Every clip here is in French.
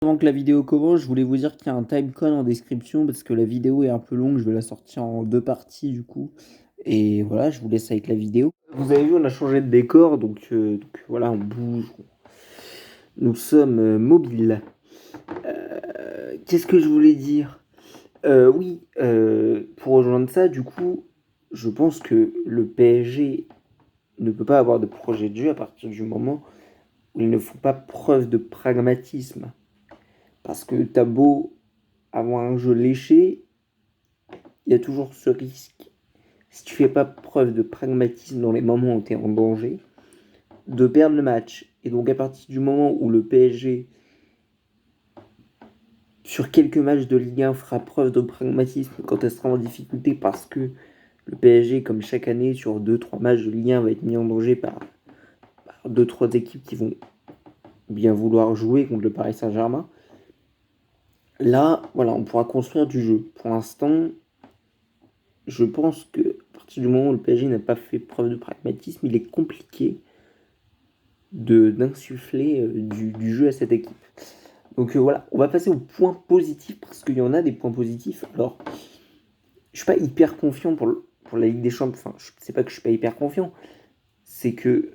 Avant que la vidéo commence, je voulais vous dire qu'il y a un timecode en description parce que la vidéo est un peu longue, je vais la sortir en deux parties du coup. Et voilà, je vous laisse avec la vidéo. Vous avez vu, on a changé de décor, donc voilà, on bouge. Nous sommes mobiles. Qu'est-ce que je voulais dire? Oui, pour rejoindre ça, du coup, je pense que le PSG ne peut pas avoir de projet de jeu à partir du moment où ils ne font pas preuve de pragmatisme. Parce que t'as beau avoir un jeu léché, il y a toujours ce risque, si tu fais pas preuve de pragmatisme dans les moments où tu es en danger, de perdre le match. Et donc à partir du moment où le PSG, sur quelques matchs de Ligue 1, fera preuve de pragmatisme quand elle sera en difficulté, parce que le PSG, comme chaque année, sur deux trois matchs de Ligue 1, va être mis en danger par 2-3 équipes qui vont bien vouloir jouer contre le Paris Saint-Germain. Là, voilà, on pourra construire du jeu. Pour l'instant, je pense que à partir du moment où le PSG n'a pas fait preuve de pragmatisme, il est compliqué d'insuffler du jeu à cette équipe. Donc voilà, on va passer aux points positifs parce qu'il y en a des points positifs. Alors, je suis pas hyper confiant pour la Ligue des Champions. Enfin, c'est pas que je suis pas hyper confiant, c'est que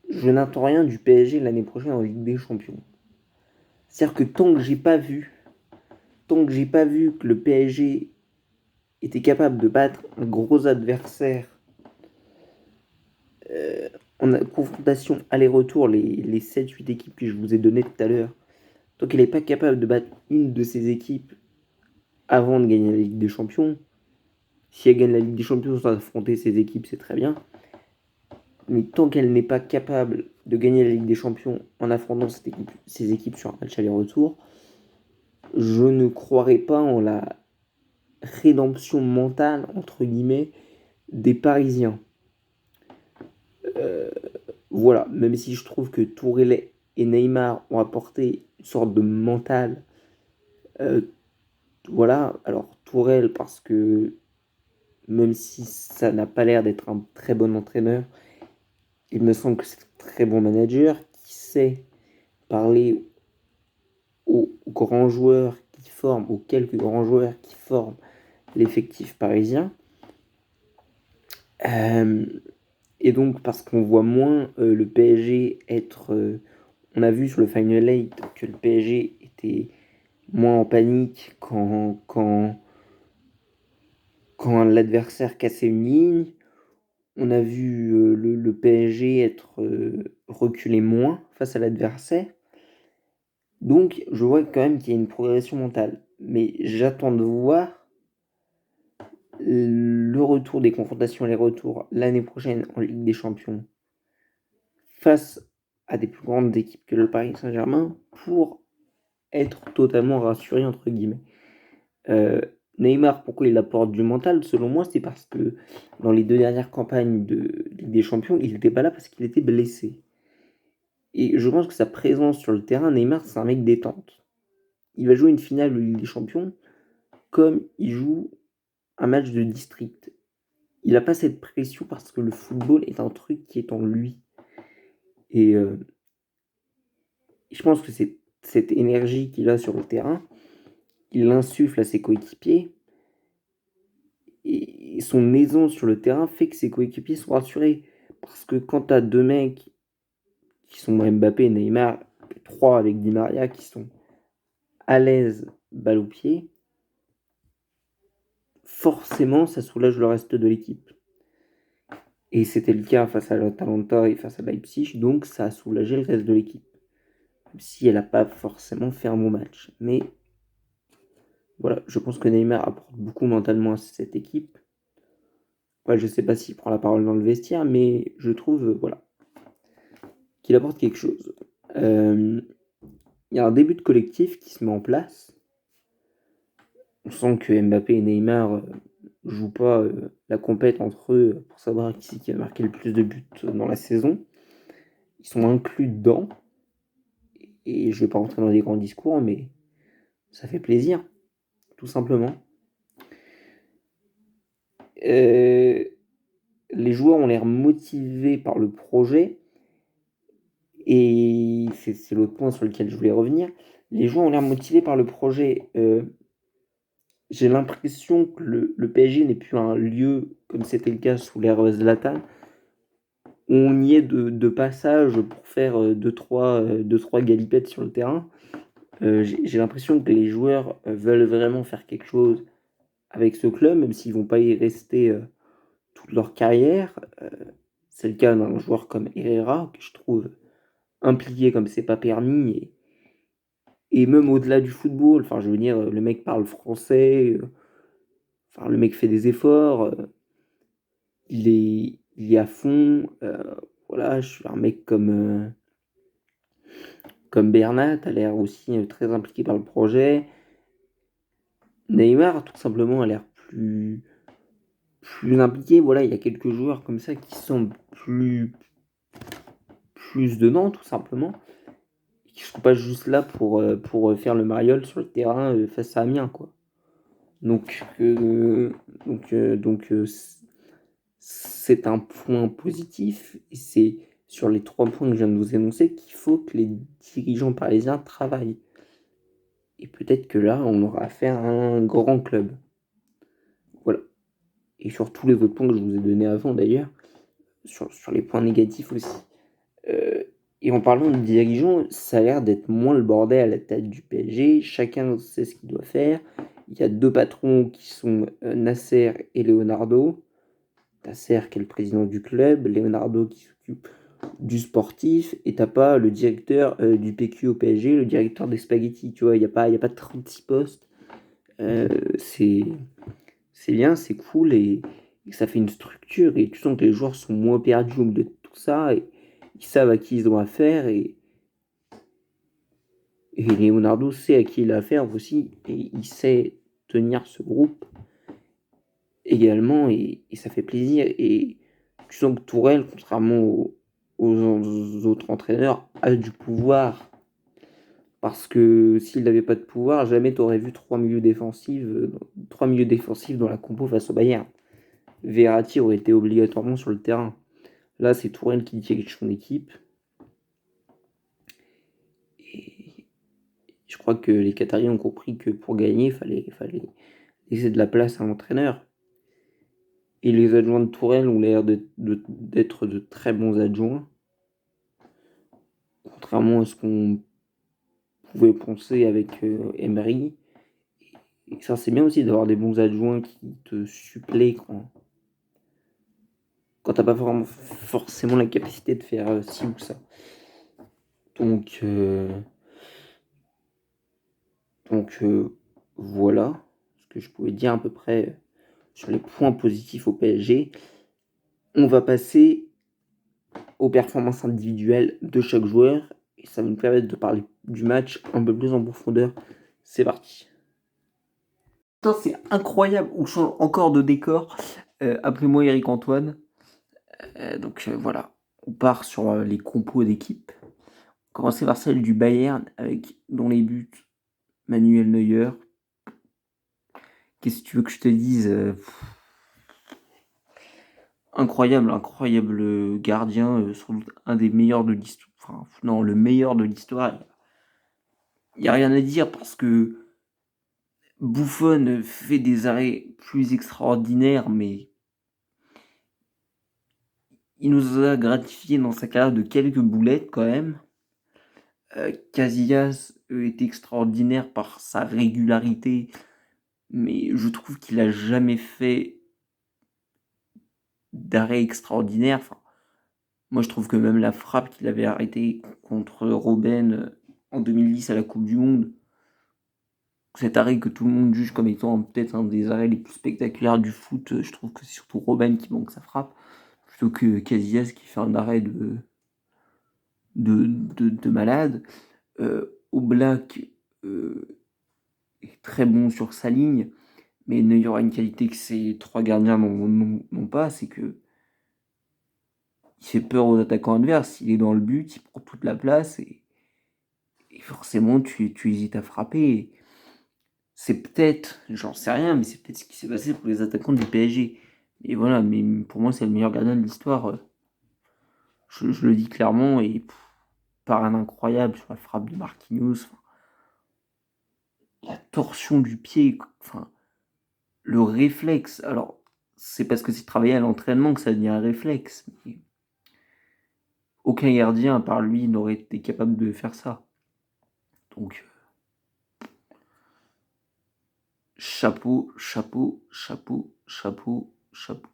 je n'attends rien du PSG l'année prochaine en Ligue des Champions. C'est-à-dire que tant que j'ai pas vu que le PSG était capable de battre un gros adversaire en confrontation aller-retour, les 7-8 équipes que je vous ai données tout à l'heure, tant qu'il n'est pas capable de battre une de ces équipes avant de gagner la Ligue des Champions, si elle gagne la Ligue des Champions sans affronter ces équipes, c'est très bien. Mais tant qu'elle n'est pas capable de gagner la Ligue des Champions en affrontant ces équipes sur un match aller-retour, je ne croirais pas en la rédemption mentale, entre guillemets, des Parisiens. Voilà, même si je trouve que Tourelle et Neymar ont apporté une sorte de mental. Euh, voilà, alors Tourelle, parce que même si ça n'a pas l'air d'être un très bon entraîneur, il me semble que c'est un très bon manager qui sait parler aux grands joueurs qui forment, aux quelques grands joueurs qui forment l'effectif parisien. Euh, et donc, parce qu'on voit moins le PSG être. On a vu sur le Final 8 que le PSG était moins en panique quand l'adversaire cassait une ligne. On a vu le PSG être reculé moins face à l'adversaire. Donc, je vois quand même qu'il y a une progression mentale. Mais j'attends de voir le retour des confrontations et les retours l'année prochaine en Ligue des Champions face à des plus grandes équipes que le Paris Saint-Germain pour être totalement rassuré, entre guillemets. Euh, Neymar, pourquoi il apporte du mental? Selon moi, c'est parce que dans les deux dernières campagnes de Ligue des Champions, il n'était pas là parce qu'il était blessé. Et je pense que sa présence sur le terrain, Neymar, c'est un mec détente. Il va jouer une finale de Ligue des Champions comme il joue un match de district. Il n'a pas cette pression parce que le football est un truc qui est en lui. Et je pense que c'est cette énergie qu'il a sur le terrain, il l'insuffle à ses coéquipiers. Et son aisance sur le terrain fait que ses coéquipiers sont rassurés. Parce que quand tu as deux mecs qui sont Mbappé et Neymar, trois avec Di Maria qui sont à l'aise balle au pied, forcément ça soulage le reste de l'équipe. Et c'était le cas face à l'Atalanta et face à Leipzig, donc ça a soulagé le reste de l'équipe. Même si elle n'a pas forcément fait un bon match. Mais voilà, je pense que Neymar apporte beaucoup mentalement à cette équipe. Ouais, je ne sais pas s'il prend la parole dans le vestiaire, mais je trouve voilà, qu'il apporte quelque chose. Il y a un début de collectif qui se met en place. On sent que Mbappé et Neymar jouent pas la compète entre eux pour savoir qui c'est qui a marqué le plus de buts dans la saison. Ils sont inclus dedans. Et je vais pas rentrer dans des grands discours, mais ça fait plaisir, tout simplement. Les joueurs ont l'air motivés par le projet. Et c'est l'autre point sur lequel je voulais revenir. Les joueurs ont l'air motivés par le projet. J'ai l'impression que le PSG n'est plus un lieu, comme c'était le cas sous l'ère Zlatan, où on y est de passage pour faire 2-3 galipettes sur le terrain. J'ai l'impression que les joueurs veulent vraiment faire quelque chose avec ce club, même s'ils vont pas y rester toute leur carrière. C'est le cas d'un joueur comme Herrera, que je trouve impliqué comme c'est pas permis, et même au-delà du football. Enfin, je veux dire, le mec parle français, enfin, le mec fait des efforts, il est à fond. Voilà, je suis un mec comme Bernat, a l'air aussi très impliqué par le projet. Neymar, tout simplement, a l'air plus impliqué. Voilà, il y a quelques joueurs comme ça qui semblent plus dedans, tout simplement. Qui ne sont pas juste là pour faire le mariole sur le terrain face à Amiens, quoi. Donc, c'est un point positif, et c'est sur les 3 points que je viens de vous énoncer qu'il faut que les dirigeants parisiens travaillent. Et peut-être que là, on aura affaire à un grand club. Voilà. Et sur tous les autres points que je vous ai donnés avant d'ailleurs, sur les points négatifs aussi. Euh, et en parlant de dirigeants, ça a l'air d'être moins le bordel à la tête du PSG. Chacun sait ce qu'il doit faire. Il y a 2 patrons qui sont Nasser et Leonardo. Nasser qui est le président du club, Leonardo qui s'occupe du sportif, et t'as pas le directeur du PQ au PSG, le directeur des spaghettis, tu vois, il y a pas 36 postes. Euh, c'est, c'est bien, c'est cool, et ça fait une structure, et tu sens que les joueurs sont moins perdus au milieu de tout ça, et ils savent à qui ils ont affaire, et Leonardo sait à qui il a affaire aussi, et il sait tenir ce groupe également, et ça fait plaisir. Et tu sens que Tourelle, contrairement aux autres entraîneurs, a du pouvoir. Parce que s'il n'avait pas de pouvoir, jamais tu aurais vu 3 milieux défensifs dans la compo face au Bayern. Verratti aurait été obligatoirement sur le terrain. Là, c'est Tourelle qui dirige son équipe. Et je crois que les Qataris ont compris que pour gagner, il fallait laisser de la place à l'entraîneur. Et les adjoints de Tourelle ont l'air d'être de très bons adjoints. Contrairement à ce qu'on pouvait penser avec Emery. Et ça, c'est bien aussi d'avoir des bons adjoints qui te suppléent quand t'as pas vraiment forcément la capacité de faire ci ou ça. Donc, voilà ce que je pouvais dire à peu près sur les points positifs au PSG. On va passer aux performances individuelles de chaque joueur, et ça va nous permettre de parler du match un peu plus en profondeur. C'est parti. Putain, c'est incroyable, on change encore de décor. Appelez-moi Eric Antoine. Voilà, on part sur les compos d'équipe. On va commencer par celle du Bayern, avec dans les buts Manuel Neuer. Qu'est-ce que tu veux que je te dise? Incroyable gardien, sans doute un des meilleurs de l'histoire. Enfin, non, le meilleur de l'histoire. Il n'y a rien à dire, parce que Buffon fait des arrêts plus extraordinaires, mais il nous a gratifié dans sa carrière de quelques boulettes quand même. Casillas est extraordinaire par sa régularité, mais je trouve qu'il a jamais fait d'arrêt extraordinaire. Enfin, moi, je trouve que même la frappe qu'il avait arrêtée contre Robben en 2010 à la Coupe du Monde, cet arrêt que tout le monde juge comme étant peut-être un des arrêts les plus spectaculaires du foot, je trouve que c'est surtout Robben qui manque sa frappe, plutôt que Casillas qui fait un arrêt de malade. Oblak est très bon sur sa ligne, mais Neuer a une qualité que ces 3 gardiens n'ont pas, c'est que il fait peur aux attaquants adverses. Il est dans le but, il prend toute la place, et forcément tu hésites à frapper. C'est peut-être, j'en sais rien, mais c'est peut-être ce qui s'est passé pour les attaquants du PSG. Et voilà, mais pour moi c'est le meilleur gardien de l'histoire. Je le dis clairement, et par un incroyable sur la frappe de Marquinhos. torsion du pied, enfin, le réflexe. Alors, c'est parce que c'est travaillé à l'entraînement que ça devient un réflexe. Mais aucun gardien, à part lui, n'aurait été capable de faire ça. Donc, chapeau, chapeau, chapeau, chapeau, chapeau.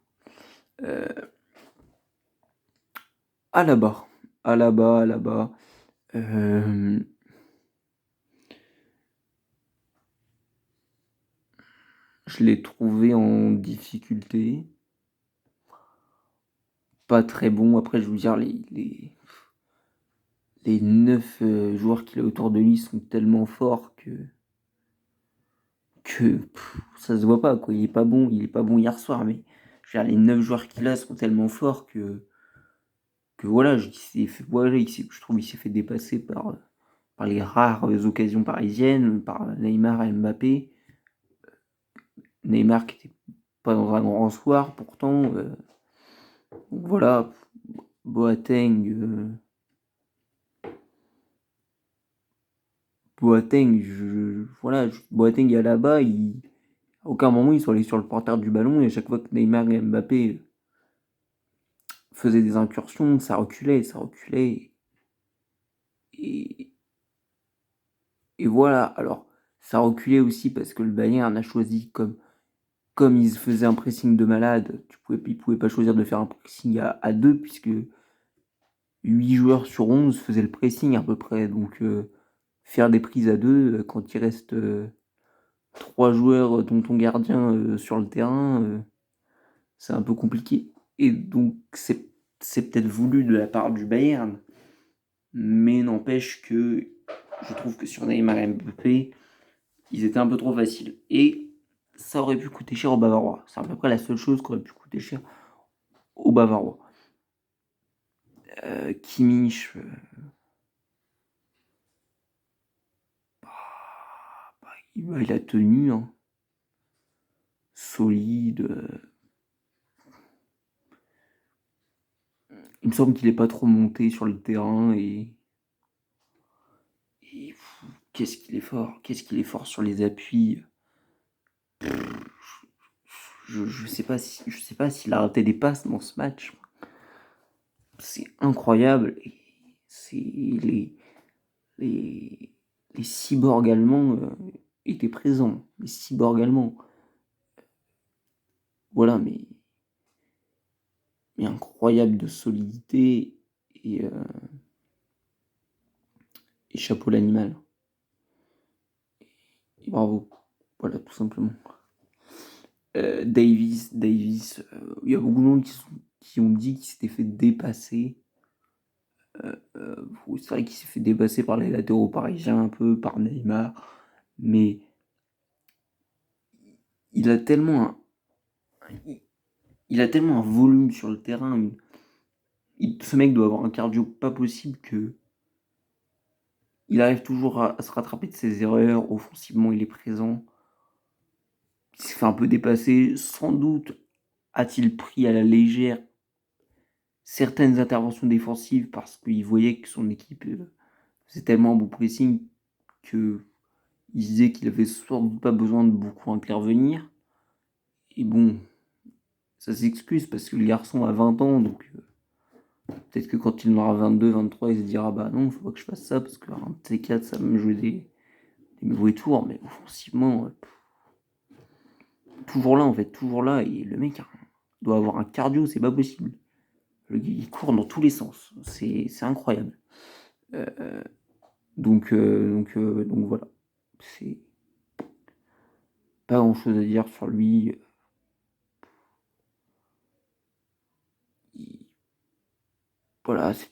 Alaba, Alaba, Alaba. Je l'ai trouvé en difficulté. Pas très bon. Après, je veux dire, les 9 joueurs qu'il a autour de lui sont tellement forts que ça se voit pas, quoi. Il est pas bon hier soir, mais je veux dire, les 9 joueurs qu'il a sont tellement forts que voilà, je trouve qu'il s'est fait dépasser par les rares occasions parisiennes, par Neymar et Mbappé. Neymar qui était pas dans un grand soir pourtant. Donc voilà, Boateng, Boateng est là-bas, à aucun moment ils sont allés sur le porteur du ballon et à chaque fois que Neymar et Mbappé faisaient des incursions, ça reculait. Et, et voilà, alors ça reculait aussi parce que le Bayern a choisi comme ils faisaient un pressing de malade, ils pouvaient pas choisir de faire un pressing à 2 puisque 8 joueurs sur 11 faisaient le pressing à peu près. Donc faire des prises à 2 quand il reste 3 joueurs dont ton gardien sur le terrain, c'est un peu compliqué. Et donc c'est peut-être voulu de la part du Bayern, mais n'empêche que je trouve que sur Neymar et Mbappé, ils étaient un peu trop faciles. Et ça aurait pu coûter cher aux Bavarois. C'est à peu près la seule chose qui aurait pu coûter cher aux Bavarois. Kimmich, il a tenu, hein. Solide. Il me semble qu'il est pas trop monté sur le terrain et qu'est-ce qu'il est fort sur les appuis. Je sais pas s'il a raté des passes dans ce match. C'est incroyable. Et c'est les, les cyborgs allemands étaient présents. Les cyborgs allemands. Voilà, mais incroyable de solidité et, euh, et chapeau l'animal. Et bravo. Voilà, tout simplement. Davis, il y a beaucoup de monde qui ont dit qu'il s'était fait dépasser. C'est vrai qu'il s'est fait dépasser par les latéraux parisiens, un peu par Neymar, mais il a tellement il a tellement un volume sur le terrain. Ce mec doit avoir un cardio pas possible que il arrive toujours à se rattraper de ses erreurs. Offensivement, il est présent. Il s'est fait un peu dépasser. Sans doute a-t-il pris à la légère certaines interventions défensives parce qu'il voyait que son équipe faisait tellement un bon pressing qu'il disait qu'il avait sans doute pas besoin de beaucoup intervenir. Et bon, ça s'excuse parce que le garçon a 20 ans, donc peut-être que quand il aura 22, 23, il se dira bah non, faut pas que je fasse ça parce qu'un de ces 4, ça va me jouer des mauvais tours. Mais offensivement, toujours là en fait, toujours là. Et le mec doit avoir un cardio, c'est pas possible. Il court dans tous les sens, c'est incroyable. Donc voilà, c'est pas grand chose à dire sur lui. Il- voilà, c'est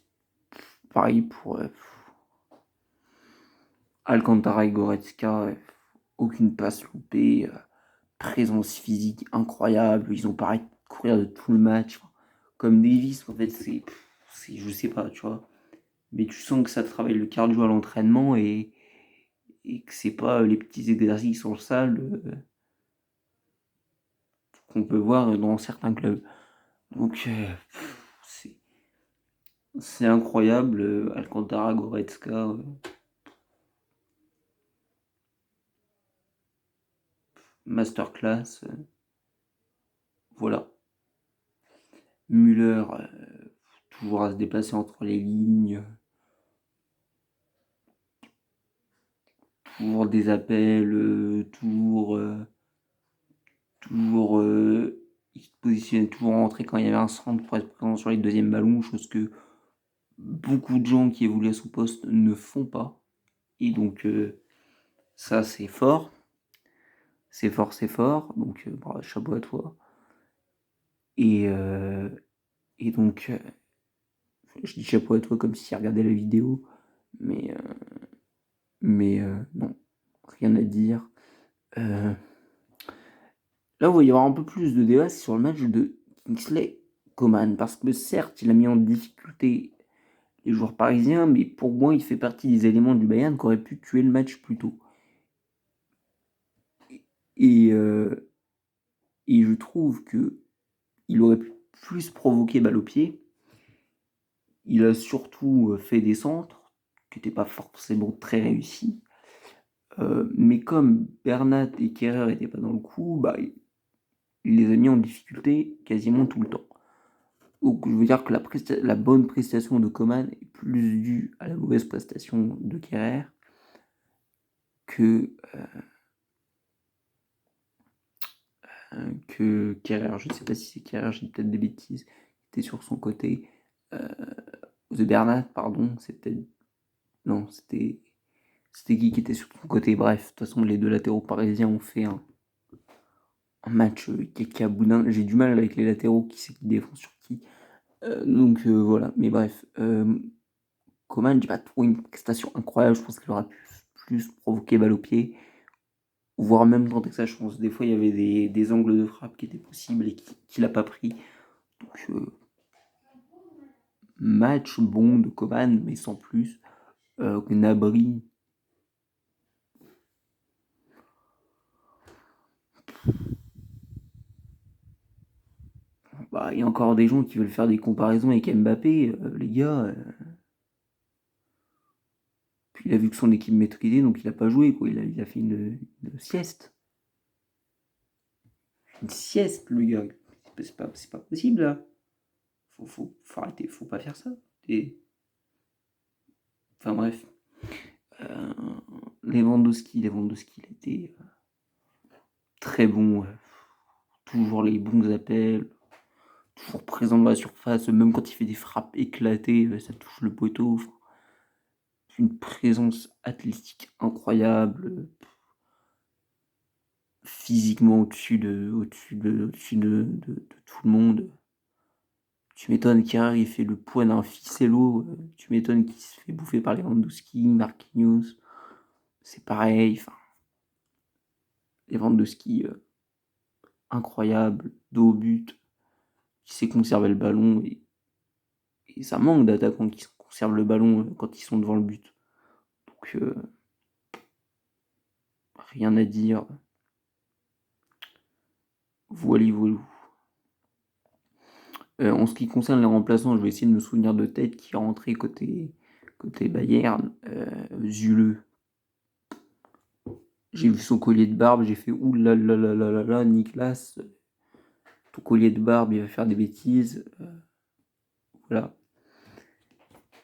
pareil pour Alcantara et Goretzka, aucune passe loupée, présence physique incroyable, ils ont pareil de courir de tout le match. Comme Davis, en fait, je sais pas, tu vois. Mais tu sens que ça travaille le cardio à l'entraînement et que c'est pas les petits exercices en salle qu'on peut voir dans certains clubs. Donc, c'est c'est incroyable, Alcantara, Goretzka. masterclass. Voilà. Müller, toujours à se déplacer entre les lignes, toujours des appels, toujours il se positionnait toujours en entrée quand il y avait un centre pour être présent sur les deuxièmes ballons, chose que beaucoup de gens qui évoluent à son poste ne font pas. Et donc ça c'est fort. C'est fort, c'est fort. Donc chapeau à toi. Et, euh, et donc je dis chapeau à toi comme si tu regardais la vidéo. Mais, non, rien à dire. Euh, Là où il va y avoir un peu plus de débat, c'est sur le match de Kingsley Coman. Parce que certes, il a mis en difficulté les joueurs parisiens, mais pour moi, il fait partie des éléments du Bayern qui auraient pu tuer le match plus tôt. Et, et je trouve que il aurait pu plus provoquer balle au pied. Il a surtout fait des centres qui n'étaient pas forcément très réussis. Mais comme Bernat et Kerrer n'étaient pas dans le coup, bah, il les a mis en difficulté quasiment tout le temps. Donc je veux dire que la bonne prestation de Coman est plus due à la mauvaise prestation de Kerrer que, que Kerrer. Je ne sais pas si c'est Kerrer, j'ai peut-être des bêtises, qui était sur son côté. The Bernat, pardon, c'était. Non, c'était qui était sur son côté. Bref, de toute façon, les deux latéraux parisiens ont fait un match qui a boudin. J'ai du mal avec les latéraux, qui c'est qui défend sur qui. Donc voilà, mais bref. Coman, j'ai pas trouvé une prestation incroyable. Je pense qu'il aura pu plus provoquer balle au pied, voire même tenter sa chance. Des fois, il y avait des angles de frappe qui étaient possibles et qu'il n'a pas pris. Donc, match bon de Coman, mais sans plus. Gnabry, bah, il y a encore des gens qui veulent faire des comparaisons avec Mbappé. Les gars, puis il a vu que son équipe maîtrisait, donc il a pas joué, quoi. Il a fait une sieste. Une sieste, le gars. C'est pas possible, là. Faut arrêter, faut pas faire ça. Et, enfin bref. Euh, Lewandowski, il était très bon. Toujours les bons appels. Toujours présent dans la surface. Même quand il fait des frappes éclatées, ça touche le poteau. Enfin, une présence athlétique incroyable. Physiquement au-dessus de tout le monde. Tu m'étonnes qu'Herrera il fait le poids d'un ficello. Tu m'étonnes qu'il se fait bouffer par Lewandowski, Marquinhos. C'est pareil. Enfin, Lewandowski, incroyable, dos au but, qui sait conserver le ballon. Et ça manque d'attaquants qui conservent le ballon quand ils sont devant le but. Donc, rien à dire. Voilou, voilou. En ce qui concerne les remplaçants, je vais essayer de me souvenir de tête qui est rentré côté Bayern. Zule. J'ai vu son collier de barbe, j'ai fait ouh là là là là là là, Nicolas, ton collier de barbe, il va faire des bêtises. Voilà.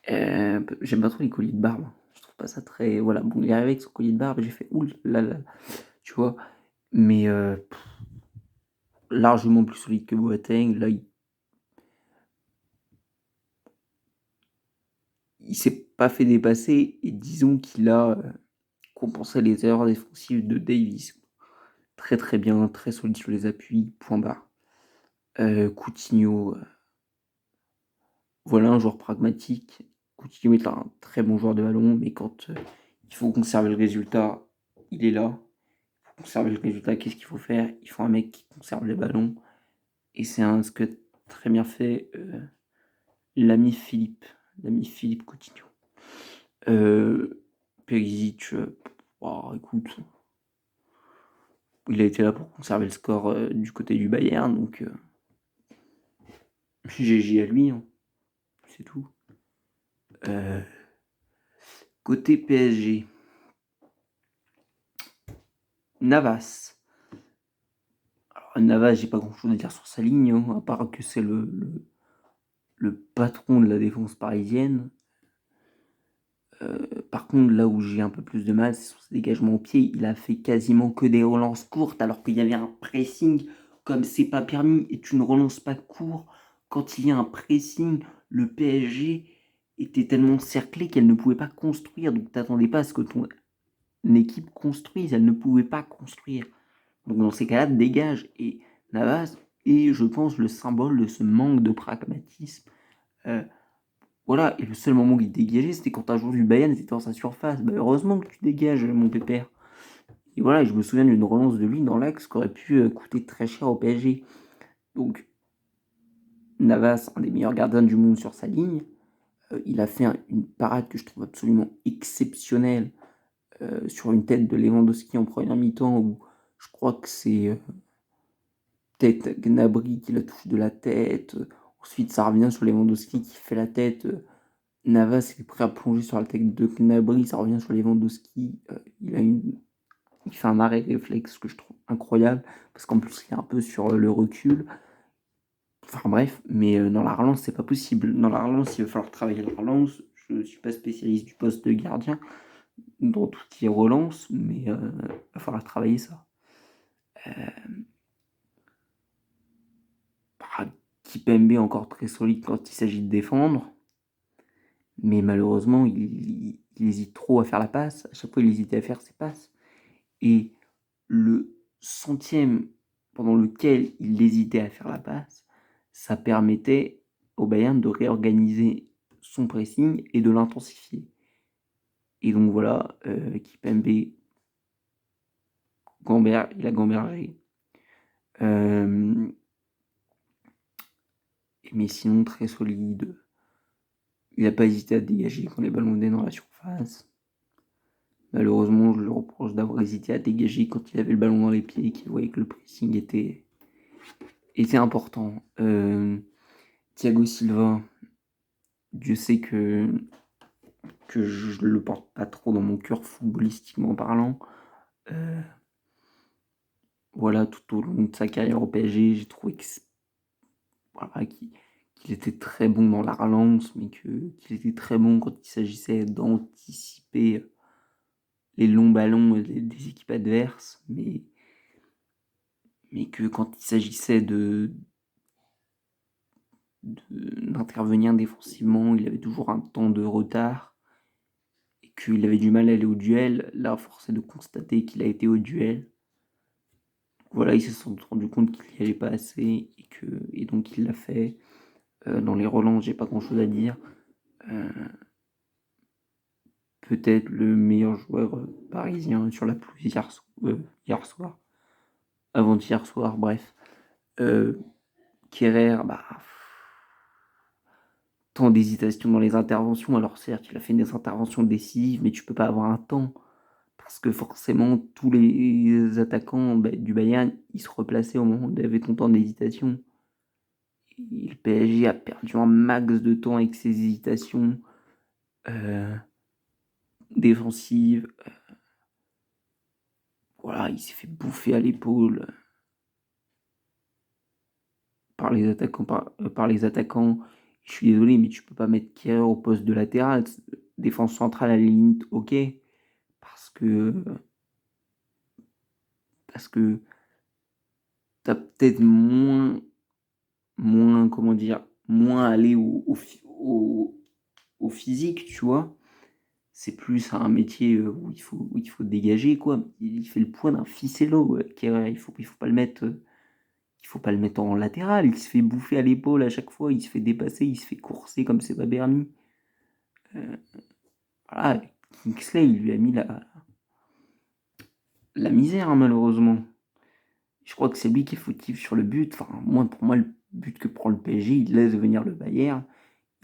J'aime pas trop les colliers de barbe. Je trouve pas ça très. Voilà, bon, il est arrivé avec son collier de barbe, j'ai fait ouh là là, tu vois. Mais largement plus solide que Boateng. Là, il s'est pas fait dépasser et disons qu'il a compensé les erreurs défensives de Davis. Très très bien, très solide sur les appuis, point barre. Coutinho, voilà un joueur pragmatique. Coutinho est un très bon joueur de ballon, mais quand il faut conserver le résultat, il est là. Pour conserver le résultat, qu'est-ce qu'il faut faire? Il faut un mec qui conserve les ballons. Et c'est ce que très bien fait l'ami Philippe Coutinho. Perisic, écoute, il a été là pour conserver le score du côté du Bayern, donc GG à lui, hein, c'est tout. Côté PSG, Navas. Navas, j'ai pas grand-chose à dire sur sa ligne, hein, à part que c'est le patron de la défense parisienne. Par contre, là où j'ai un peu plus de mal, c'est sur ses dégagements au pied. Il a fait quasiment que des relances courtes, alors qu'il y avait un pressing, comme c'est pas permis, et tu ne relances pas court. Quand il y a un pressing, le PSG était tellement cerclé qu'elle ne pouvait pas construire. Donc t'attendais pas à ce que ton équipe construise, elle ne pouvait pas construire. Donc dans ces cas-là, dégage. Et Navas est, je pense, le symbole de ce manque de pragmatisme. Voilà, et le seul moment où il dégageait, c'était quand un joueur du Bayern était dans sa surface. Bah, heureusement que tu dégages, mon pépère. Et voilà, je me souviens d'une relance de lui dans l'axe qui aurait pu coûter très cher au PSG. Donc, Navas, un des meilleurs gardiens du monde sur sa ligne, il a fait une parade que je trouve absolument exceptionnelle sur une tête de Lewandowski en première mi-temps, où je crois que c'est peut-être Gnabry qui la touche de la tête. Ensuite, ça revient sur Lewandowski qui fait la tête. Navas est prêt à plonger sur la tête de Gnabry, ça revient sur Lewandowski. Il fait un arrêt réflexe que je trouve incroyable, parce qu'en plus il est un peu sur le recul. Enfin bref, mais dans la relance, c'est pas possible. Dans la relance, il va falloir travailler la relance. Je ne suis pas spécialiste du poste de gardien dans tout ce qui est relance, mais il va falloir travailler ça. Kipembe encore très solide quand il s'agit de défendre, mais malheureusement, il hésite trop à faire la passe. À chaque fois, il hésitait à faire ses passes. Et le centième pendant lequel il hésitait à faire la passe, ça permettait au Bayern de réorganiser son pressing et de l'intensifier. Et donc voilà, Kipembe, il a gambergé. Mais sinon, très solide. Il n'a pas hésité à dégager quand les ballons étaient dans la surface. Malheureusement, je le reproche d'avoir hésité à dégager quand il avait le ballon dans les pieds et qu'il voyait que le pressing était important. Thiago Silva, Dieu sait que je le porte pas trop dans mon cœur footballistiquement parlant. Voilà, tout au long de sa carrière au PSG, j'ai trouvé voilà, qu'il était très bon dans la relance, mais qu'il était très bon quand il s'agissait d'anticiper les longs ballons des équipes adverses, mais que quand il s'agissait d'intervenir défensivement, il avait toujours un temps de retard et qu'il avait du mal à aller au duel. Là, force est de constater qu'il a été au duel. Voilà, il s'est rendu compte qu'il n'y allait pas assez et donc il l'a fait. Dans les relances, j'ai pas grand chose à dire. Peut-être le meilleur joueur parisien sur la pelouse hier soir, avant-hier soir, bref. Kerrer, bah, tant d'hésitation dans les interventions. Alors certes, il a fait des interventions décisives, mais tu peux pas avoir un temps. Parce que forcément, tous les attaquants du Bayern, ils se replaçaient au moment où il y avait ton temps d'hésitation. Et le PSG a perdu un max de temps avec ses hésitations défensives. Voilà, il s'est fait bouffer à l'épaule par les attaquants. Par les attaquants. Je suis désolé, mais tu peux pas mettre Kehrer au poste de latéral. Défense centrale à la limite, ok. Parce que t'as peut-être comment dire, moins aller au physique, tu vois. C'est plus un métier où il faut dégager, quoi. Il fait le poids d'un ficello, Kehrer. Il faut pas le mettre, en latéral. Il se fait bouffer à l'épaule à chaque fois. Il se fait dépasser, il se fait courser comme c'est pas permis. Voilà, Kingsley, il lui a mis la misère, hein, malheureusement. Je crois que c'est lui qui est fautif sur le but. Enfin, pour moi, le but que prend le PSG, il laisse venir le Bayern.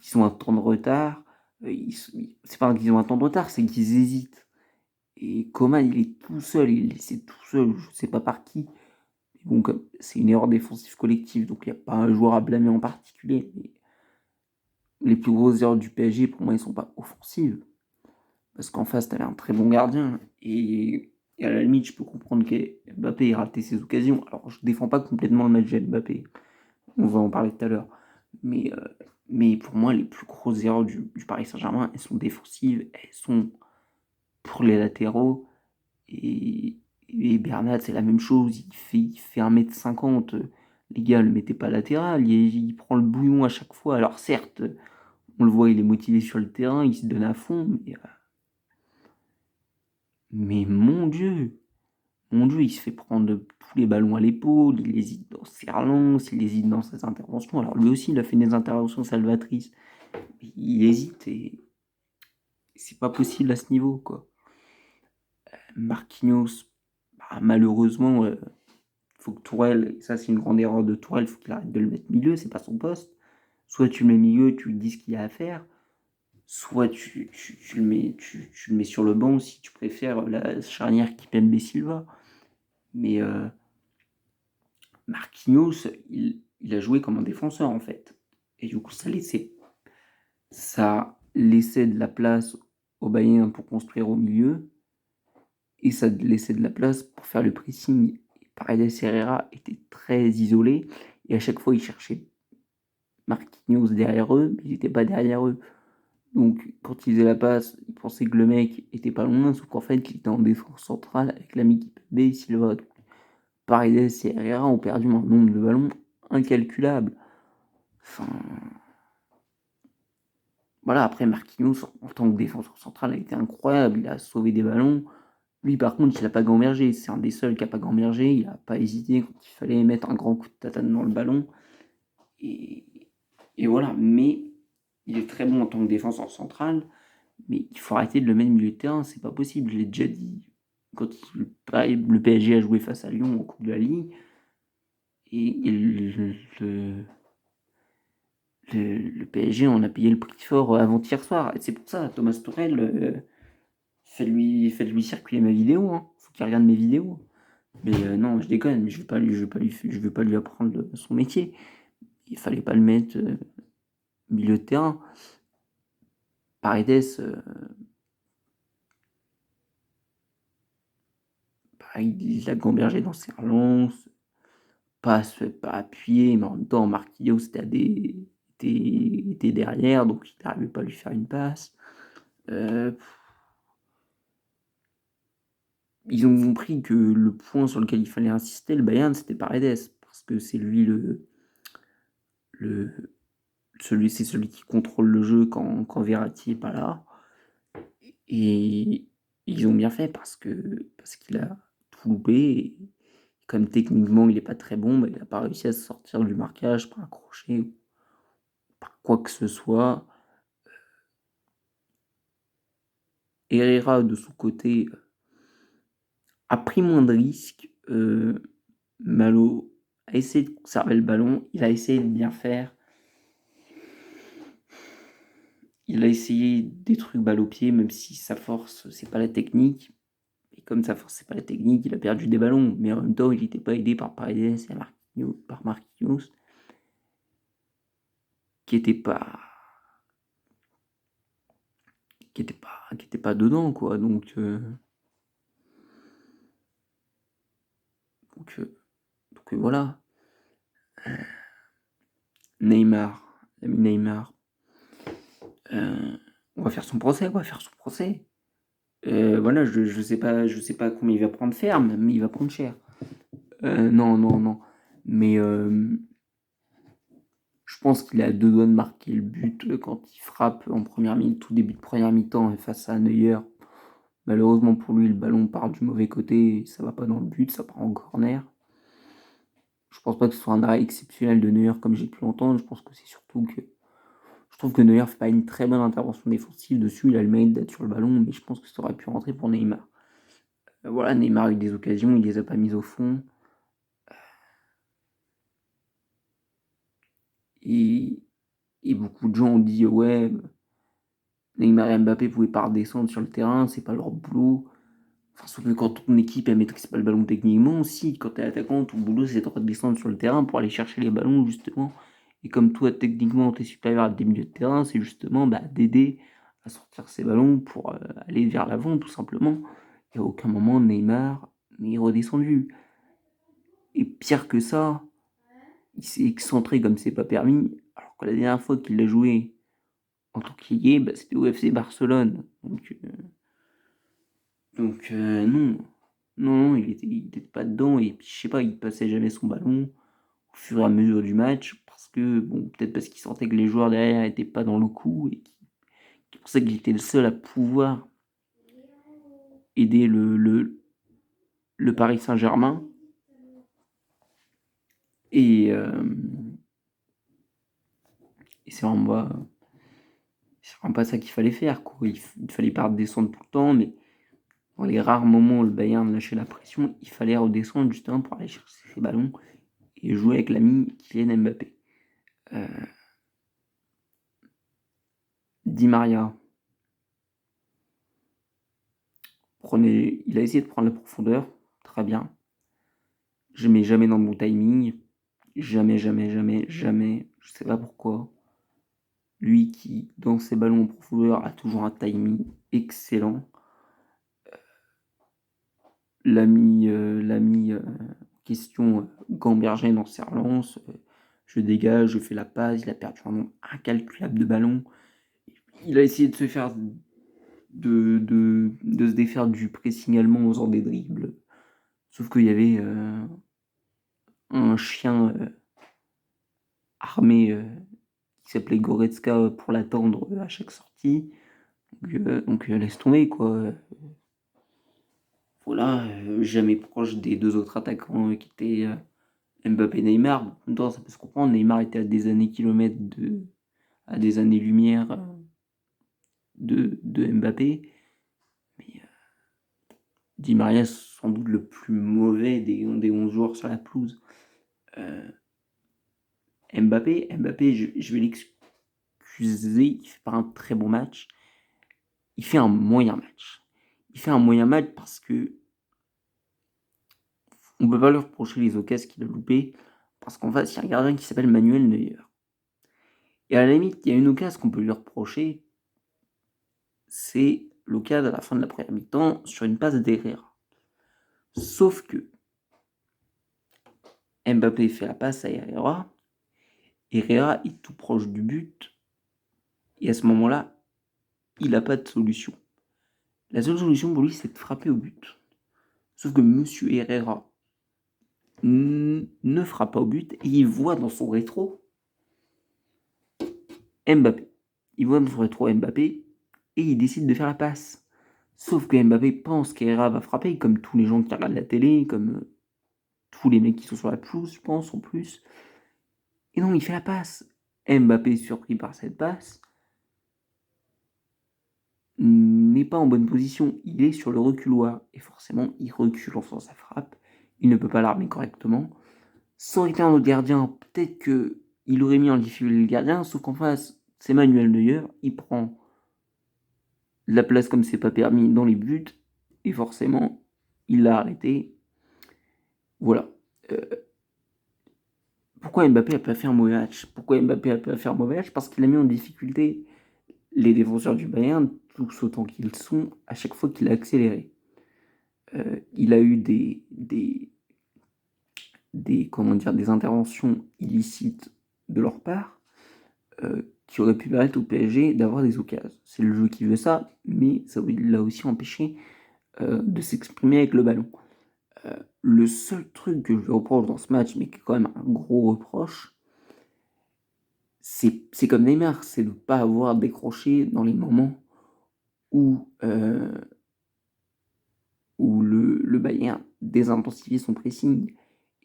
Ils ont un temps de retard. C'est pas qu'ils ont un temps de retard, c'est qu'ils hésitent. Et Coman, il est tout seul, il est laissé tout seul, je sais pas par qui. Mais bon, c'est une erreur défensive collective, donc il n'y a pas un joueur à blâmer en particulier. Mais les plus grosses erreurs du PSG, pour moi, elles sont pas offensives. Parce qu'en face, t'avais un très bon gardien. Et Et à la limite, je peux comprendre qu'Mbappé ait raté ses occasions. Alors, je défends pas complètement le match de Mbappé. On va en parler tout à l'heure. Mais, euh, mais pour moi, les plus grosses erreurs du Paris Saint-Germain, elles sont défensives. Elles sont pour les latéraux. Et, et Bernat, c'est la même chose. Il fait 1,50 m. Les gars, le mettez pas latéral. Il prend le bouillon à chaque fois. Alors, certes, on le voit, il est motivé sur le terrain. Il se donne à fond. Mais mon Dieu, il se fait prendre tous les ballons à l'épaule, il hésite dans ses relances, il hésite dans ses interventions. Alors lui aussi, il a fait des interventions salvatrices. Il hésite et c'est pas possible à ce niveau, quoi. Marquinhos, bah, malheureusement, faut que Tourelle, et ça c'est une grande erreur de Tourelle, faut qu'il arrête de le mettre milieu, c'est pas son poste. Soit tu le mets milieu, tu lui dis ce qu'il y a à faire, soit tu le mets sur le banc si tu préfères la charnière Kimpembe Silva. Mais Marquinhos, il a joué comme un défenseur en fait. Et du coup, ça laissait de la place au Bayern pour construire au milieu. Et ça laissait de la place pour faire le pressing. Paredes Herrera était très isolé. Et à chaque fois, il cherchait Marquinhos derrière eux, mais il n'était pas derrière eux. Donc, quand il faisait la passe, il pensait que le mec était pas loin, sauf qu'en fait, il était en défense centrale avec l'ami Kimpembe et Silva. Paredes et Herrera ont perdu un nombre de ballons incalculable. Enfin, voilà, après Marquinhos, en tant que défenseur central, a été incroyable. Il a sauvé des ballons. Lui, par contre, il n'a pas gambergé. C'est un des seuls qui n'a pas gambergé. Il n'a pas hésité quand il fallait mettre un grand coup de tatane dans le ballon. Et, et voilà, mais il est très bon en tant que défenseur central. Mais il faut arrêter de le mettre milieu de terrain. C'est pas possible. Je l'ai déjà dit. Quand le PSG a joué face à Lyon en Coupe de la Ligue, et le PSG, on a payé le prix fort avant-hier soir. Et c'est pour ça, Thomas Tuchel, faites-lui circuler ma vidéo. Hein. Faut qu'il regarde mes vidéos. Mais non, je déconne. Mais je vais pas lui apprendre son métier. Il fallait pas le mettre milieu de terrain. Paredes, pareil, il a gambergé dans ses relances. Pas appuyé, mais en même temps, Marquinhos était derrière, donc il n'arrivait pas à lui faire une passe. Euh, Ils ont compris que le point sur lequel il fallait insister, le Bayern, c'était Paredes, parce que c'est lui c'est celui qui contrôle le jeu quand Verratti est pas là. Et ils ont bien fait parce qu'il a tout loupé. Et comme techniquement il n'est pas très bon, bah, il n'a pas réussi à se sortir du marquage par un crochet ou par quoi que ce soit. Herrera, de son côté, a pris moins de risques. Malo a essayé de conserver le ballon, il a essayé de bien faire. Il a essayé des trucs balle au pied, même si sa force, c'est pas la technique. Et comme sa force, c'est pas la technique, il a perdu des ballons. Mais en même temps, il n'était pas aidé par Paredes et par Marquinhos, qui était pas, qui était pas dedans, quoi. Donc, voilà. Neymar, l'ami Neymar, on va faire son procès, quoi, faire son procès. Voilà, je sais pas combien il va prendre ferme, mais il va prendre cher. Non, non, non. Mais je pense qu'il est à deux doigts de marquer le but quand il frappe en première mi tout début de première mi-temps face à Neuer. Malheureusement pour lui, le ballon part du mauvais côté et ça va pas dans le but, ça part en corner. Je pense pas que ce soit un arrêt exceptionnel de Neuer comme j'ai pu l'entendre. Je pense que c'est surtout que je trouve que Neuer fait pas une très bonne intervention défensive dessus. Il a le mérite d'être sur le ballon, mais je pense que ça aurait pu rentrer pour Neymar. Voilà, Neymar a eu des occasions, il les a pas mises au fond. Et, et beaucoup de gens ont dit ouais, Neymar et Mbappé pouvaient pas redescendre sur le terrain, c'est pas leur boulot. Enfin, sauf que quand ton équipe elle maîtrise pas le ballon techniquement, si, quand t'es attaquant, ton boulot c'est de redescendre sur le terrain pour aller chercher les ballons justement. Et comme toi techniquement t'es supérieur à des milieux de terrain, c'est justement d'aider à sortir ces ballons pour aller vers l'avant tout simplement. et à aucun moment Neymar n'est redescendu. Et pire que ça, il s'est excentré comme c'est pas permis, alors que la dernière fois qu'il a joué en tant qu'ailier, bah, c'était au FC Barcelone. Non. Non, il était pas dedans et puis je sais pas, il passait jamais son ballon au fur et à mesure du match parce que, bon, peut-être parce qu'il sentait que les joueurs derrière étaient pas dans le coup et c'est pour ça qu'il était le seul à pouvoir aider le Paris Saint-Germain. Et, et c'est vraiment pas ça qu'il fallait faire, quoi. Il fallait pas redescendre tout le temps, mais dans les rares moments où le Bayern lâchait la pression, il fallait redescendre justement pour aller chercher ses ballons et jouer avec l'ami Kylian Mbappé. Di Maria, il a essayé de prendre la profondeur, très bien. Mais jamais dans le bon timing. Jamais, jamais, jamais, jamais. Je sais pas pourquoi. Lui qui, dans ses ballons en profondeur, a toujours un timing excellent. L'ami question gamberger dans ses relances. Je dégage, je fais la passe, il a perdu un nombre incalculable de ballons. Il a essayé de se faire de se défaire du pressing allemand en faisant des dribbles. Sauf qu'il y avait un chien armé qui s'appelait Goretzka pour l'attendre à chaque sortie. Donc laisse tomber quoi. Voilà, jamais proche des deux autres attaquants qui étaient Mbappé et Neymar. En même temps, ça peut se comprendre. Neymar était à des années-kilomètres à des années-lumière de Mbappé. Mais Di Maria, sans doute le plus mauvais des 11 joueurs sur la pelouse. Mbappé, je vais l'excuser, il fait pas un très bon match. Il fait un moyen match. Il fait un moyen match parce que on peut pas lui reprocher les occasions qu'il a loupées, parce qu'en face, il y a un gardien qui s'appelle Manuel Neuer. Et à la limite, il y a une occasion qu'on peut lui reprocher, c'est l'occasion à la fin de la première mi-temps sur une passe d'Herrera. Sauf que Mbappé fait la passe à Herrera, Herrera est tout proche du but, et à ce moment-là, il n'a pas de solution. La seule solution pour lui, c'est de frapper au but. Sauf que Monsieur Herrera ne frappe pas au but et il voit dans son rétro Mbappé. Il voit dans son rétro Mbappé et il décide de faire la passe. Sauf que Mbappé pense qu'Herrera va frapper, comme tous les gens qui regardent la télé, comme tous les mecs qui sont sur la pelouse, je pense, en plus. Et non, il fait la passe. Mbappé, surpris par cette passe, n'est pas en bonne position. Il est sur le reculoir. Et forcément, il recule en faisant sa frappe. Il ne peut pas l'armer correctement. Ça aurait été un autre gardien, peut-être qu'il aurait mis en difficulté le gardien, sauf qu'en face, c'est Manuel Neuer. Il prend la place comme c'est pas permis dans les buts. Et forcément, il l'a arrêté. Voilà. Pourquoi Mbappé a pas fait un mauvais match? Parce qu'il a mis en difficulté les défenseurs du Bayern, tous autant qu'ils sont, à chaque fois qu'il a accéléré. Il a eu des interventions illicites de leur part qui auraient pu permettre au PSG d'avoir des occasions. C'est le jeu qui veut ça, mais ça l'a aussi empêché de s'exprimer avec le ballon. Le seul truc que je lui reproche dans ce match, mais qui est quand même un gros reproche, c'est comme Neymar, c'est de ne pas avoir décroché dans les moments où le Bayern désintensifie son pressing.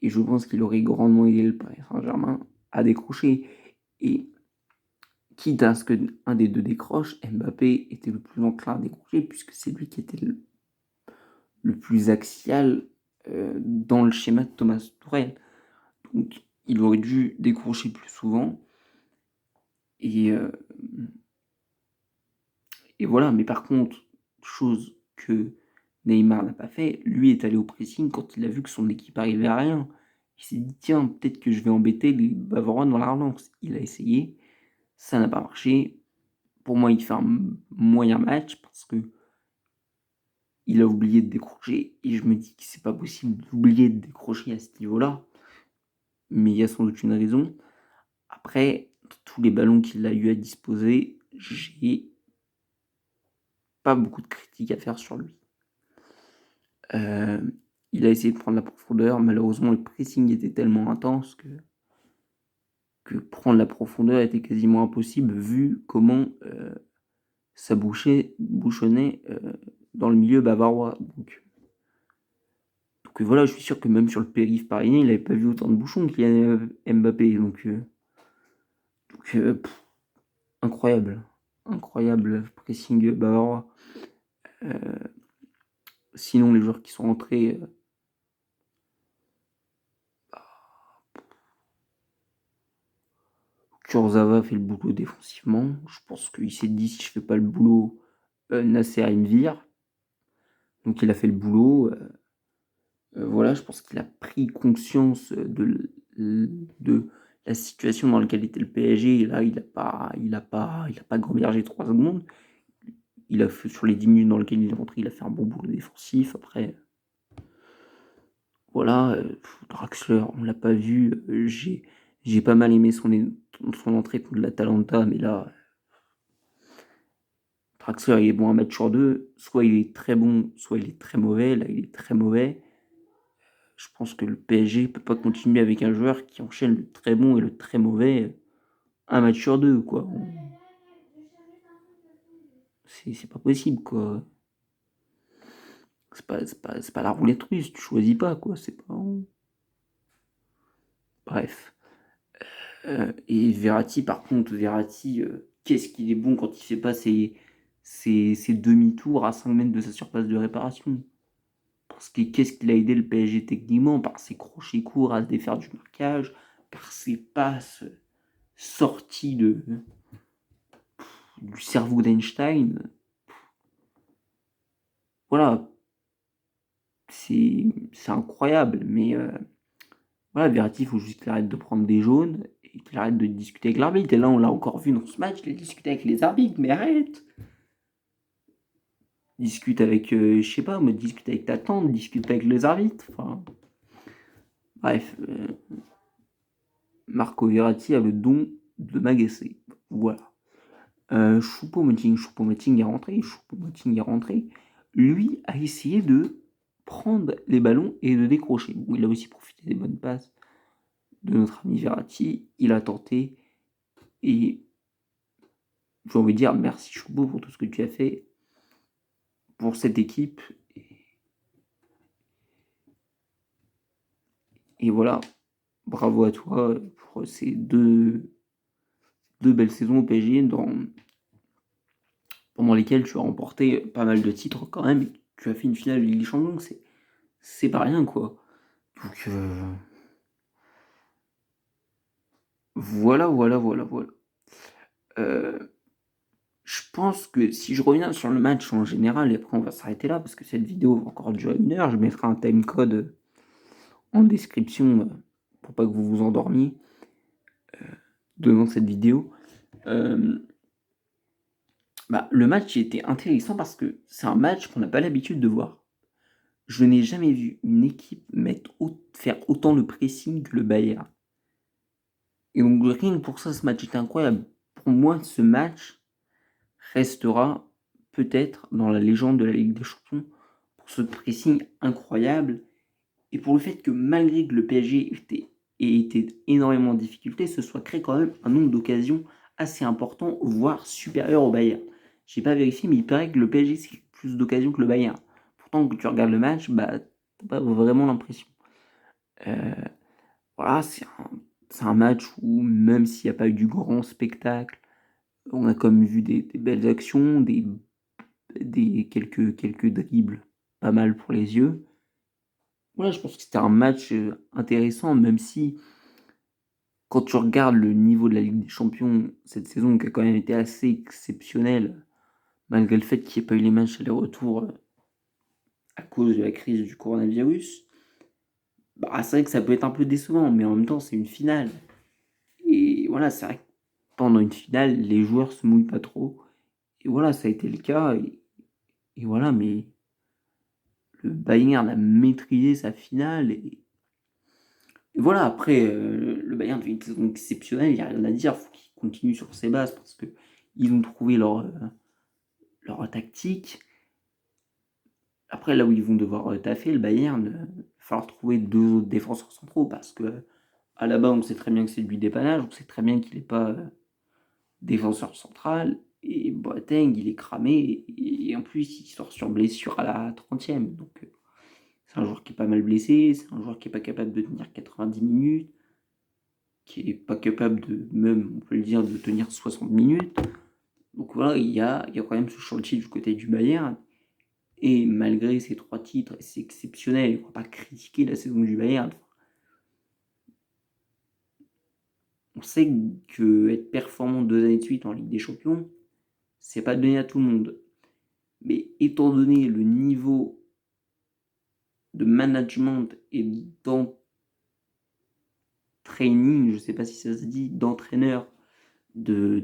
Et je pense qu'il aurait grandement aidé le Paris Saint-Germain à décrocher. Et quitte à ce qu'un des deux décroche, Mbappé était le plus enclin à décrocher, puisque c'est lui qui était le plus axial dans le schéma de Thomas Tuchel. Donc il aurait dû décrocher plus souvent. Et voilà, mais par contre, chose que Neymar n'a pas fait, lui est allé au pressing quand il a vu que son équipe arrivait à rien. Il s'est dit, tiens, peut-être que je vais embêter les Bavarois dans la relance. Il a essayé, ça n'a pas marché. Pour moi, il fait un moyen match parce que il a oublié de décrocher et je me dis que c'est pas possible d'oublier de décrocher à ce niveau-là, mais il y a sans doute une raison. Après, tous les ballons qu'il a eu à disposer, j'ai pas beaucoup de critiques à faire sur lui. Il a essayé de prendre la profondeur, malheureusement le pressing était tellement intense que prendre la profondeur était quasiment impossible vu comment ça bouchonnait dans le milieu bavarois. Donc voilà, je suis sûr que même sur le périph' parisien, il n'avait pas vu autant de bouchons qu'il y a Mbappé. Pff, incroyable. Incroyable pressing bavarois. Sinon, les joueurs qui sont entrés, Kurzawa fait le boulot défensivement. Je pense qu'il s'est dit si je fais pas le boulot, Nasser il me vire. Donc il a fait le boulot. Voilà, je pense qu'il a pris conscience de la situation dans laquelle était le PSG. Et là, il a pas gambergé 3 secondes. Il a fait sur les 10 minutes dans lesquelles il est rentré, il a fait un bon boulot défensif. Après, voilà, Draxler, on l'a pas vu. J'ai pas mal aimé son entrée contre l'Atalanta, mais là, Draxler, il est bon un match sur deux. Soit il est très bon, soit il est très mauvais. Là, il est très mauvais. Je pense que le PSG peut pas continuer avec un joueur qui enchaîne le très bon et le très mauvais un match sur deux, quoi. C'est pas possible, quoi. C'est pas la roulette russe, tu choisis pas, quoi. C'est pas. Bref. Et Verratti, par contre, qu'est-ce qu'il est bon quand il fait pas ses demi-tours à 5 mètres de sa surface de réparation. Parce que qu'est-ce qu'il a aidé le PSG techniquement par ses crochets courts à se défaire du marquage, par ses passes sorties du cerveau d'Einstein. Voilà, c'est incroyable. Mais voilà, Verratti, il faut juste qu'il arrête de prendre des jaunes et qu'il arrête de discuter avec l'arbitre. Et là, on l'a encore vu dans ce match, il a discuté avec les arbitres, mais arrête! Discute avec, je sais pas, discute avec ta tante, discute avec les arbitres. Enfin, bref, Marco Verratti a le don de m'agacer. Voilà. Choupo-Moting est rentré. Lui a essayé de prendre les ballons et de décrocher. Bon, il a aussi profité des bonnes passes de notre ami Verratti. Il a tenté et j'ai envie de dire merci Choupo pour tout ce que tu as fait pour cette équipe. Et voilà, bravo à toi pour ces deux belles saisons au PSG pendant lesquelles tu as remporté pas mal de titres quand même. Tu as fait une finale de Ligue des Champions, c'est pas rien, quoi. Donc voilà. Je pense que si je reviens sur le match en général, et après on va s'arrêter là parce que cette vidéo va encore durer 1 heure, je mettrai un timecode en description pour pas que vous vous endormiez devant cette vidéo. Le match était intéressant parce que c'est un match qu'on n'a pas l'habitude de voir. Je n'ai jamais vu une équipe faire autant le pressing que le Bayern. Et donc rien que pour ça, ce match était incroyable. Pour moi, ce match restera peut-être dans la légende de la Ligue des Champions pour ce pressing incroyable et pour le fait que malgré que le PSG ait été énormément en difficulté, ce soit créé quand même un nombre d'occasions assez important, voire supérieur au Bayern. J'ai pas vérifié, mais il paraît que le PSG c'est plus d'occasions que le Bayern. Pourtant, quand tu regardes le match, t'as pas vraiment l'impression. Voilà, c'est un match où même s'il n'y a pas eu du grand spectacle, on a quand même vu des belles actions, quelques dribbles pas mal pour les yeux. Voilà, je pense que c'était un match intéressant, même si quand tu regardes le niveau de la Ligue des Champions cette saison, qui a quand même été assez exceptionnelle, malgré le fait qu'il n'y ait pas eu les matchs aller-retour à cause de la crise du coronavirus, c'est vrai que ça peut être un peu décevant, mais en même temps, c'est une finale. Et voilà, c'est vrai que pendant une finale, les joueurs se mouillent pas trop. Et voilà, ça a été le cas. Et voilà, mais le Bayern a maîtrisé sa finale et voilà, après, le Bayern fait une saison exceptionnelle, il n'y a rien à dire, il faut qu'il continue sur ses bases parce qu'ils ont trouvé leur tactique. Après, là où ils vont devoir taffer, le Bayern, il va falloir trouver 2 autres défenseurs centraux parce que à la base, on sait très bien que c'est du dépannage, on sait très bien qu'il n'est pas défenseur central et Boateng, il est cramé et en plus, il sort sur blessure à la 30e. Donc, c'est un joueur qui est pas mal blessé, c'est un joueur qui est pas capable de tenir 90 minutes, qui est pas capable de, même, on peut le dire, de tenir 60 minutes. Donc voilà, il y a quand même ce chantier du côté du Bayern. Et malgré ces 3 titres, c'est exceptionnel, on ne va pas critiquer la saison du Bayern. On sait que être performant 2 années de suite en Ligue des Champions, c'est pas donné à tout le monde. Mais étant donné le niveau de management et d'entraining, je sais pas si ça se dit, d'entraîneur de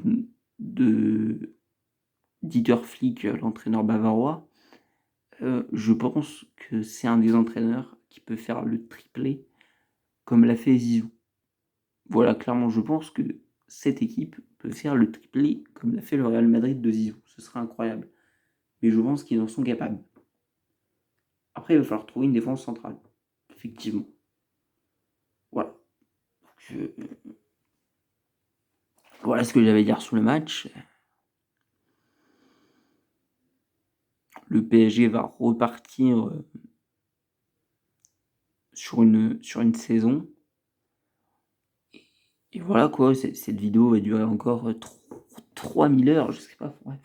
Dieter Flick, l'entraîneur bavarois, je pense que c'est un des entraîneurs qui peut faire le triplé comme l'a fait Zizou. Voilà, clairement, je pense que cette équipe peut faire le triplé comme l'a fait le Real Madrid de Zizou. Ce serait incroyable. Mais je pense qu'ils en sont capables. Après, il va falloir trouver une défense centrale. Effectivement. Voilà. Donc, voilà ce que j'avais à dire sur le match. Le PSG va repartir sur une saison. Et voilà quoi, cette vidéo va durer encore 3000 heures, je sais pas. Ouais.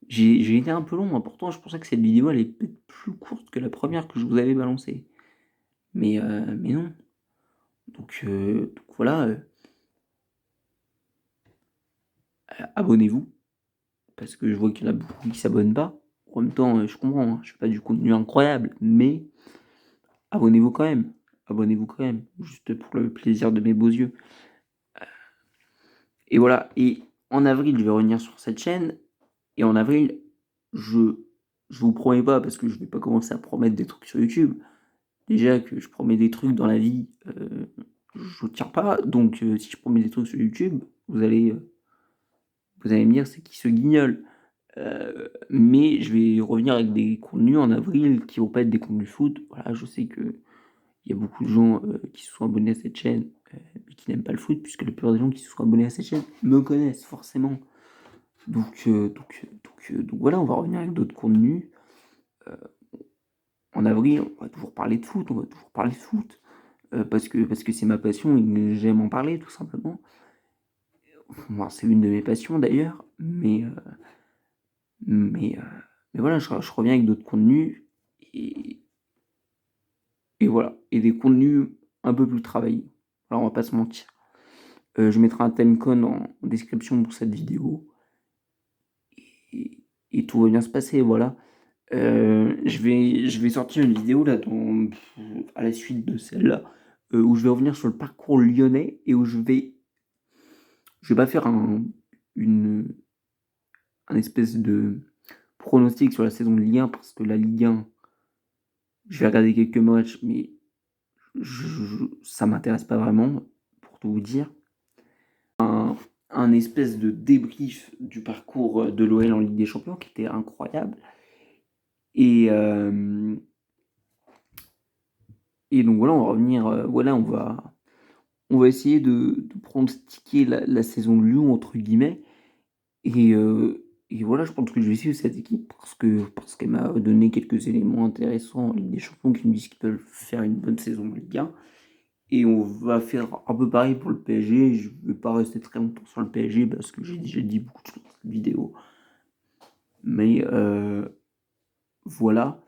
J'ai été un peu long, pourtant je pensais que cette vidéo elle est peut-être plus courte que la première que je vous avais balancée. Mais non. Donc voilà, abonnez-vous, parce que je vois qu'il y en a beaucoup qui s'abonnent pas. En même temps, je comprends, hein, je fais pas du contenu incroyable, mais abonnez-vous quand même. Abonnez-vous quand même, juste pour le plaisir de mes beaux yeux. Et voilà, et en avril, je vais revenir sur cette chaîne, et en avril, je vous promets pas, parce que je vais pas commencer à promettre des trucs sur YouTube. Déjà que je promets des trucs dans la vie, je tiens pas. Donc si je promets des trucs sur YouTube, vous allez me dire c'est qui se guignole. Mais je vais revenir avec des contenus en avril qui vont pas être des contenus foot. Voilà, je sais que il y a beaucoup de gens qui se sont abonnés à cette chaîne mais qui n'aiment pas le foot, puisque la plupart des gens qui se sont abonnés à cette chaîne me connaissent forcément. Donc voilà, on va revenir avec d'autres contenus. En avril, on va toujours parler de foot, parce que c'est ma passion et que j'aime en parler tout simplement. Bon, c'est une de mes passions d'ailleurs, mais voilà, je reviens avec d'autres contenus et, et voilà, et des contenus un peu plus travaillés. Alors on va pas se mentir. Je mettrai un timecode en description pour cette vidéo et tout va bien se passer, voilà. Je vais sortir une vidéo là à la suite de celle-là où je vais revenir sur le parcours lyonnais et où je vais pas faire un espèce de pronostic sur la saison de Ligue 1 parce que la Ligue 1, je vais regarder quelques matchs, mais ça m'intéresse pas vraiment, pour tout vous dire. Un espèce de débrief du parcours de l'OL en Ligue des Champions qui était incroyable. Et donc voilà, on va revenir, voilà, on va essayer de pronostiquer la saison de Lyon, entre guillemets. Et voilà, je pense que je vais suivre cette équipe parce qu'elle m'a donné quelques éléments intéressants en Ligue des Champions qui me disent qu'ils peuvent faire une bonne saison en Ligue 1. Et on va faire un peu pareil pour le PSG. Je ne vais pas rester très longtemps sur le PSG parce que j'ai déjà dit beaucoup de choses dans cette vidéo. Mais voilà.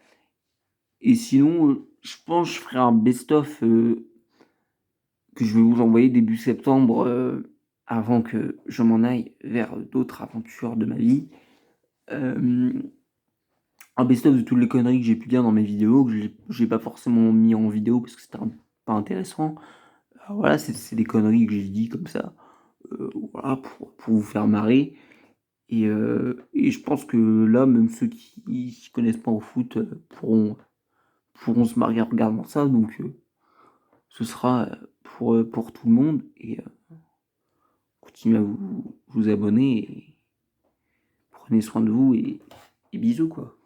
Et sinon, je pense que je ferai un best-of que je vais vous envoyer début septembre avant que je m'en aille vers d'autres aventures de ma vie. Un best-of de toutes les conneries que j'ai pu dire dans mes vidéos, que j'ai pas forcément mis en vidéo parce que c'était pas intéressant. Alors voilà, c'est des conneries que j'ai dit comme ça, voilà, pour vous faire marrer. Et je pense que là, même ceux qui connaissent pas au foot pourront pourront se marier en regardant ça, donc ce sera pour tout le monde. Et continuez à vous abonner et prenez soin de vous et bisous quoi.